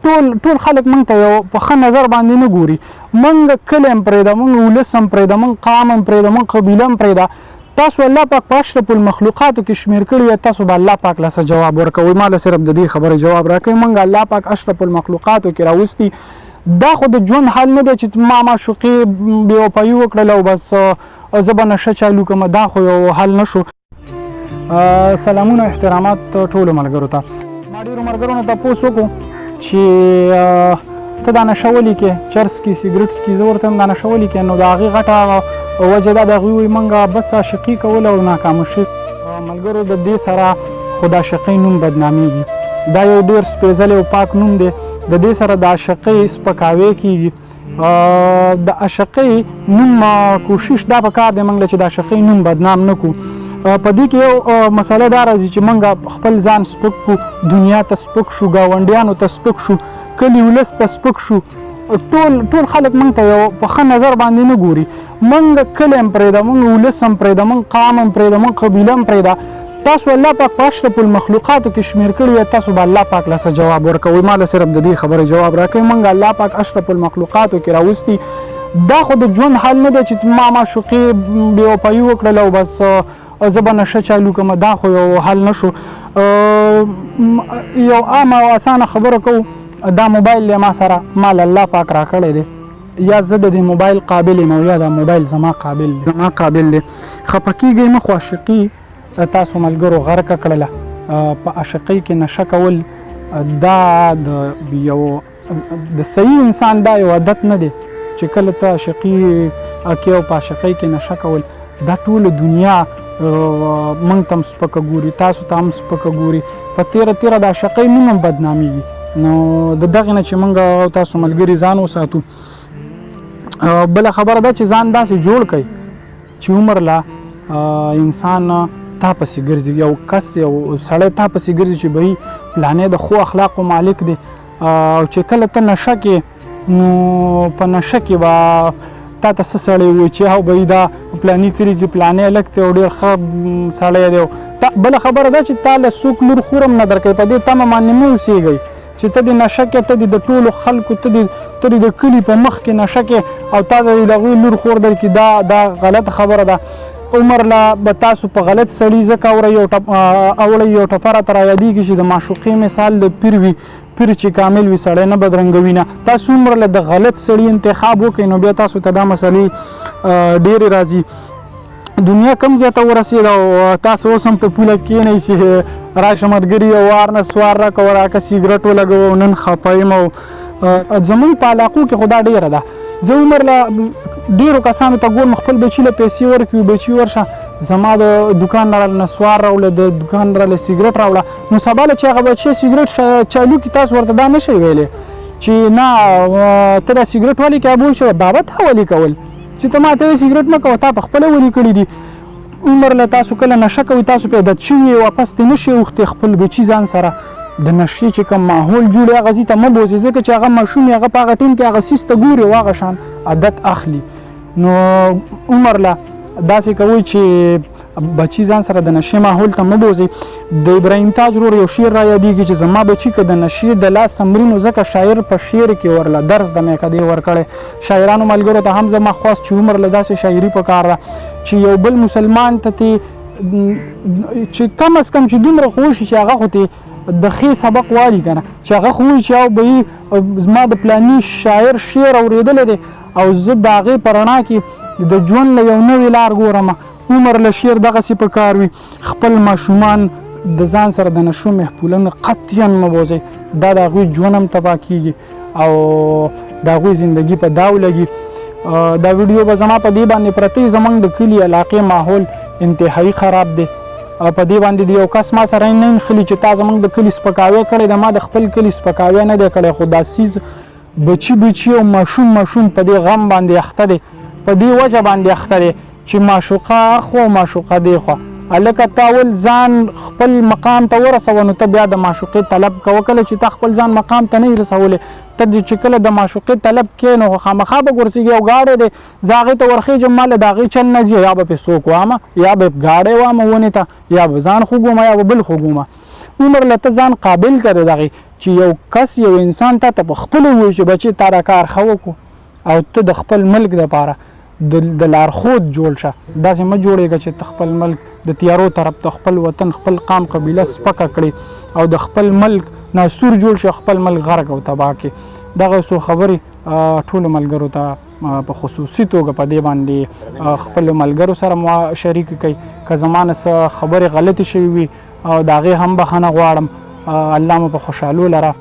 ټول خلک موږ ته یو په ښه نظر باندې نه ګوري. موږ کلی هم پرېږده، موږ ولس هم پرېږده، موږ قام هم پرېږده، موږ قبیله هم پرېږده. تاسو الله پاک په اشرف المخلوقاتو کې شمېر کړي وي، تاسو به الله پاک له څه جواب ورکوئ؟ ما له صرف د دې خبرې جواب راکوئ. موږ الله پاک اشرف المخلوقاتو کې راوستي. دا خو د ژوند حل نه دی چې ما معشوقې بېوفایي وکړله او بس زه به نشه چالو کړم. دا خو یو حل نه شو. سلامونه احترامات ټولو ملګرو ته. ما ډېرو ملګرو نه تپوس وکړو چې ته دا نشه ولې کې چرس کې سګرټ کې. زه ورته دا نشه ولې کې، نو د هغې غټه وجه دا د هغوی وایي موږ بس عاشقي کوله او ناکامه شوي. ملګرو د دې سره خو د عاشقۍ نوم بدنامېږي. دا یو ډېر سپېڅلی او پاک نوم دی. د دې سره د عاشقۍ سپکاوی کېږي. د عاشقۍ نوم کوشش دا پکار دی موږ له چې د عاشقۍ نوم بدنام نه کړو. په دې کې یو مسله دا راځي چې موږ خپل ځان سپک کړو، دنیا ته سپک شو، ګاونډیانو ته سپک شو، کلي ولس ته سپک شو. ټول خلک موږ ته یو په ښه نظر باندې نه ګوري. موږ کلی هم پرېږده، موږ ولس هم پرېږده، موږ قام هم پرېږده، موږ قبیله هم پرېږده. تاسو الله پاک په اشرف المخلوقاتو کې شمېر کړي وي، تاسو به الله پاک له څه جواب ورکوئ؟ ما له صرف د دې خبرې جواب راکوئ. موږ الله پاک اشرف المخلوقاتو کې راوستي. دا خو د ژوند حل نه دی چې ما معشوقې بېوفایي وکړله او بس زه به نشه چالو کړم. دا خو یو حل نه شو. یو عامه او اسانه خبره کوو. دا موبایل دی ما سره، مال الله پاک راکړی دی. یا زه د دې موبایل قابل یم او یا دا موبایل زما قابل دی. خفه کېږئ مه، خو عاشقي تاسو ملګرو غرقه کړله. په عاشقۍ کې نشه کول دا د یو د صحیح انسان دا یو عادت نه دی چې کله ته عاشقي کې او په عاشقۍ کې نشه کول. دا ټوله دنیا موږ ته هم سپکه ګوري، تاسو ته هم سپکه ګوري. په تیره د عاشقۍ نوم هم بدنامېږي. نو د دغې نه چې موږ تاسو ملګري ځان وساتو. بله خبره ده چې ځان داسې جوړ کړئ چې عمر له انسان تا پسې ګرځي. یو کس یو سړی تا پسې ګرځي چې بهی پلانې د ښو اخلاقو مالک دی. او چې کله ته نشه کې، نو په نشه کې به تا ته څه سړی وایي چې هو بهی دا پلاني کلي کې پلانې هلک دی او ډېر ښه سړی دی. بله خبره ده چې تا له څوک لور خور هم نه درکوي. په دې تمه باندې مه اوسېږئ چې ته د نشه کې، ته د ټولو خلکو، ته د کلي په مخ کې نشه کې او تا د هغوی لور خور درکړي. دا غلطه خبره ده. عمر لا به تاسو په غلط سړي ځکه اوړئ یو ټپه راته رایادېږي چې د معشوقې مثال د پیر وي. پیر چې کامل وي سړی نه بدرنګوي نه. تاسو عمر له د غلط سړي انتخاب وکړئ نو بیا تاسو ته دا مسلې ډېرې راځي. دنیا کم ځای ته ورسېده او تاسو اوس هم په پوله کښېنئ چې راشه ملګري یو وار نه سوار راکړه راکه سګرټ ولګوه نن خفه یم. او زموږ په علاقو کې خو دا ډېره ده. زه عمر له ډېرو کسانو ته ګورم خپل بچي له پیسې ورکوي، بچي ورشه زما د دوکان نه راله نسوار راوړه، د دوکان راله سګرټ راوړه. نو سبا له چې هغه بچی سګرټ چالو کړي تاسو ورته دا نه شئ ویلی چې نه ته دا سګرټ ولې کې ابول شوه. بابا تا ولې کول چې ته ما ته وایې سګرټ مه کوه، تا پخپله ولې کړي دي. عمر له تاسو کله نشه کوئ، تاسو پرې عادت شوي واپس ترې نه شئ اوښتې. خپل بچي ځان سره د نشې چې کوم ماحول جوړ هغه ځي ته مه بوځئ، ځکه چې هغه ماشوم هغه په هغه ټیم کې هغه څیز ته ګوري او هغه شان عادت اخلي. نو عمر له داسې کوئ چې بچي ځان سره د نشې ماحول ته مه بوځئ. د ابراهیم تاج ورور یو شعر را یادېږي چې زما بچي که د نشې د لاس سمري نو ځکه شاعر په شعر کې ورله درس د میکدې ورکړی. شاعرانو ملګرو ته هم زما خواست چې عمر له داسې شاعري پکار ده چې یو بل مسلمان ته چې کم از کم چې دومره خو وشي چې هغه خو ته د ښې سبق والي که نه، چې هغه خو وایي چې او به زما د پلاني شاعر شعر اورېدلی دی او زه د هغې په رڼا کې د ژوند له یو نوې لار ګورم. عمر له شعر دغسې پکار وي. خپل ماشومان د ځان سره د نشو محفولونه قطعا مه بوځئ. دا د هغوی ژوند هم تباه کېږي او د هغوی زندګي په داو لګي. دا ویډیو به زما په دې باندې پرته زموږ د کلي علاقې ماحول انتهایی خراب دی. په دې باندې د یو کس ما سره نه نښلي چې تا زموږ د کلي سپکاوی کړی دی. ما د خپل کلي سپکاوی نه دی کړی، خو دا څیز بچي او ماشوم په دې غم باندې اخته دی، په دې وجه باندې اخته دی چې معشوقه اخوا او معشوقه دی خوا. هلکه ته اول ځان خپل مقام ته ورسوه نو ته بیا د معشوقې طلب کوه. کله چې ته خپل ځان مقام ته نه یې رسولی، ته چې کله د معشوقې طلب کې نو خامخا به ګرځېږي. یو ګاډی دی زه هغې ته ورخېږم، ما له د هغې چل نه ځي، یا به پرې څوک وامه، یا به ګاډی وامه ونې ته، یا به ځان خوږومه، یا به بل خوږومه. عمر له ته ځان قابل کړې دغې چې یو کس یو انسان ته په خپله ووایي چې بچې تا دا کار ښه وکړو او ته د خپل ملک دپاره د لارښود جوړ شه. داسې مه جوړېږه چې ته خپل ملک د تیارو طرف ته خپل وطن خپل قام قبیله سپکه کړې او د خپل ملک ناسور جوړ شي، خپل ملک غرق او تباه کړي. دغه څو خبرې ټولو ملګرو ته په خصوصي توګه په دې باندې خپلو ملګرو سره شریک کړئ. که زما نه څه خبرې غلطې شوي وي او د هغې هم بخښنه غواړم. الله مو په خوشحالو لره.